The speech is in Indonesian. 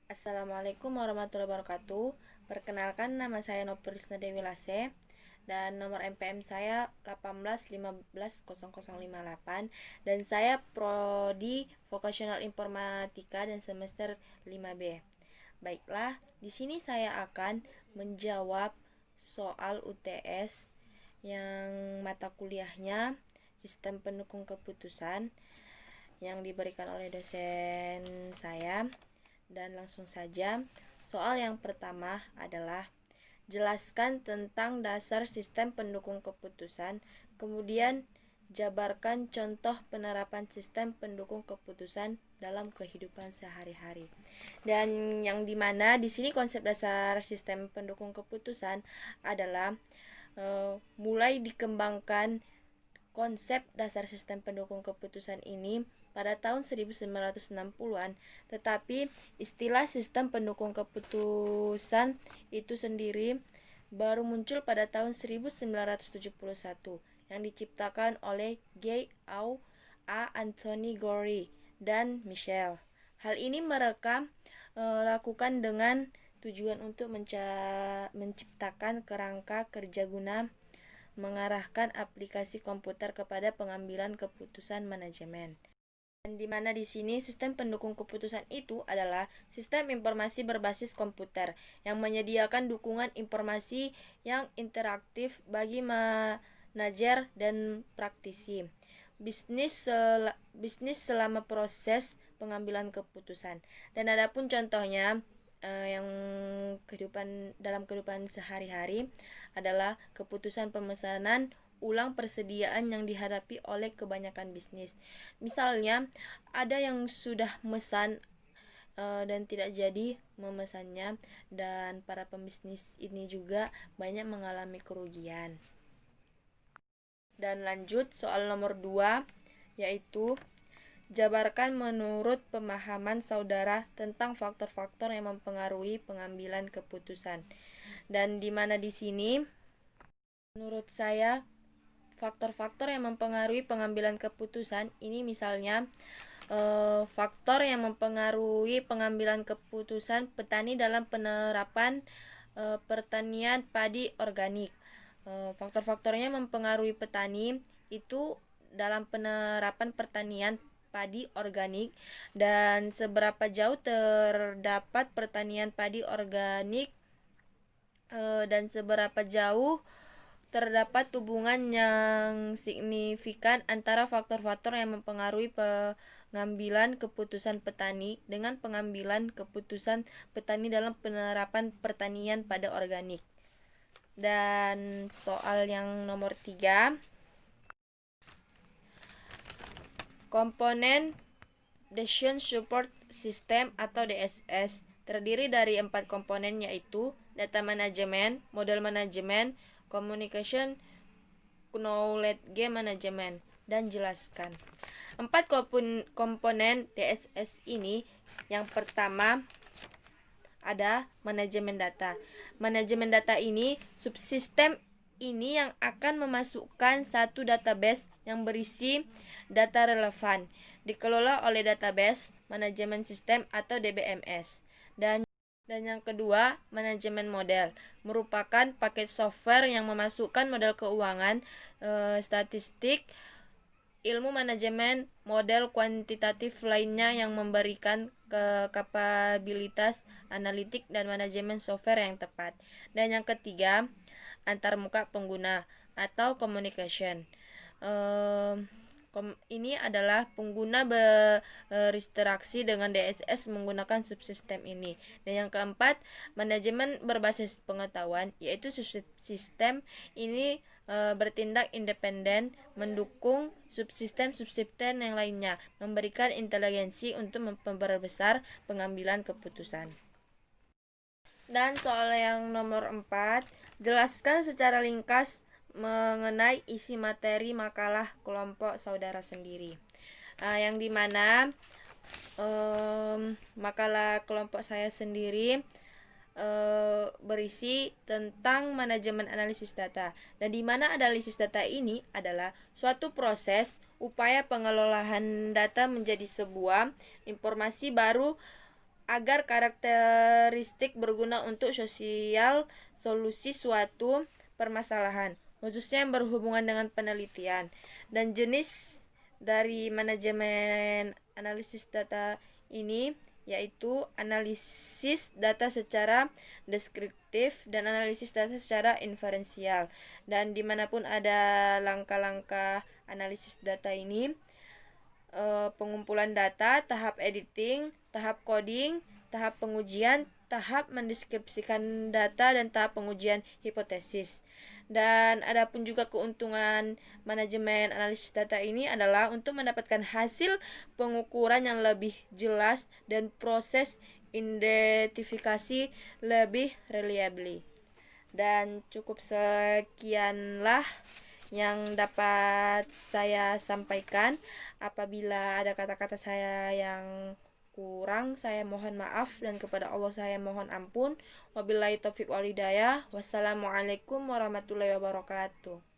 Assalamualaikum warahmatullahi wabarakatuh. Perkenalkan, nama saya Noprisna Dewi Lase dan nomor NPM saya 18150058 dan saya prodi Vocational Informatika dan semester 5B. Baiklah, di sini saya akan menjawab soal UTS yang mata kuliahnya Sistem Pendukung Keputusan yang diberikan oleh dosen saya. Dan langsung saja, soal yang pertama adalah jelaskan tentang dasar sistem pendukung keputusan, kemudian jabarkan contoh penerapan sistem pendukung keputusan dalam kehidupan sehari-hari. Dan yang dimana di sini konsep dasar sistem pendukung keputusan adalah mulai dikembangkan konsep dasar sistem pendukung keputusan ini pada tahun 1960-an, tetapi istilah sistem pendukung keputusan itu sendiri baru muncul pada tahun 1971 yang diciptakan oleh G. A. Anthony Gorey dan Michel. Hal ini mereka lakukan dengan tujuan untuk menciptakan kerangka kerja guna mengarahkan aplikasi komputer kepada pengambilan keputusan manajemen. Dan di mana di sini sistem pendukung keputusan itu adalah sistem informasi berbasis komputer yang menyediakan dukungan informasi yang interaktif bagi manajer dan praktisi bisnis selama proses pengambilan keputusan. Dan adapun contohnya yang dalam kehidupan sehari-hari adalah keputusan pemesanan ulang persediaan yang dihadapi oleh kebanyakan bisnis. Misalnya, ada yang sudah mesan dan tidak jadi memesannya, dan para pembisnis ini juga banyak mengalami kerugian. Dan lanjut soal nomor 2, yaitu jabarkan menurut pemahaman saudara tentang faktor-faktor yang mempengaruhi pengambilan keputusan. Dan di mana di sini menurut saya faktor-faktor yang mempengaruhi pengambilan keputusan ini misalnya faktor yang mempengaruhi pengambilan keputusan petani dalam penerapan pertanian padi organik. Faktor-faktornya mempengaruhi petani itu dalam penerapan pertanian padi organik dan seberapa jauh terdapat pertanian padi organik dan seberapa jauh terdapat hubungan yang signifikan antara faktor-faktor yang mempengaruhi pengambilan keputusan petani dengan pengambilan keputusan petani dalam penerapan pertanian pada organik. Dan soal yang nomor 3, komponen Decision Support System atau DSS terdiri dari 4 komponen, yaitu data manajemen, model manajemen, communication, knowledge management. Dan jelaskan 4 komponen DSS ini. Yang pertama ada manajemen data. Manajemen data ini subsistem ini yang akan memasukkan satu database yang berisi data relevan, dikelola oleh database manajemen sistem atau DBMS. Dan yang kedua, manajemen model merupakan paket software yang memasukkan model keuangan, statistik, ilmu manajemen, model kuantitatif lainnya yang memberikan kapabilitas analitik dan manajemen software yang tepat. Dan yang ketiga, antarmuka pengguna atau communication. Ini adalah pengguna berinteraksi dengan DSS menggunakan subsistem ini. Dan yang keempat, manajemen berbasis pengetahuan, yaitu subsistem ini bertindak independen, mendukung subsistem yang lainnya, memberikan inteligensi untuk memperbesar pengambilan keputusan. Dan soal yang nomor 4, jelaskan secara ringkas mengenai isi materi makalah kelompok saudara sendiri. Yang dimana makalah kelompok saya sendiri berisi tentang manajemen analisis data. Dan di mana analisis data ini adalah suatu proses upaya pengelolaan data menjadi sebuah informasi baru agar karakteristik berguna untuk sosial solusi suatu permasalahan, khususnya yang berhubungan dengan penelitian. Dan jenis dari manajemen analisis data ini yaitu analisis data secara deskriptif dan analisis data secara inferensial. Dan dimanapun ada langkah-langkah analisis data ini, pengumpulan data, tahap editing, tahap coding, tahap pengujian, tahap mendeskripsikan data, dan tahap pengujian hipotesis. Dan ada pun juga keuntungan manajemen analisis data ini adalah untuk mendapatkan hasil pengukuran yang lebih jelas dan proses identifikasi lebih reliably. Dan cukup sekianlah yang dapat saya sampaikan. Apabila ada kata-kata saya yang kurang, saya mohon maaf, dan kepada Allah saya mohon ampun. Wabillahi taufiq wal hidayah. Wassalamualaikum warahmatullahi wabarakatuh.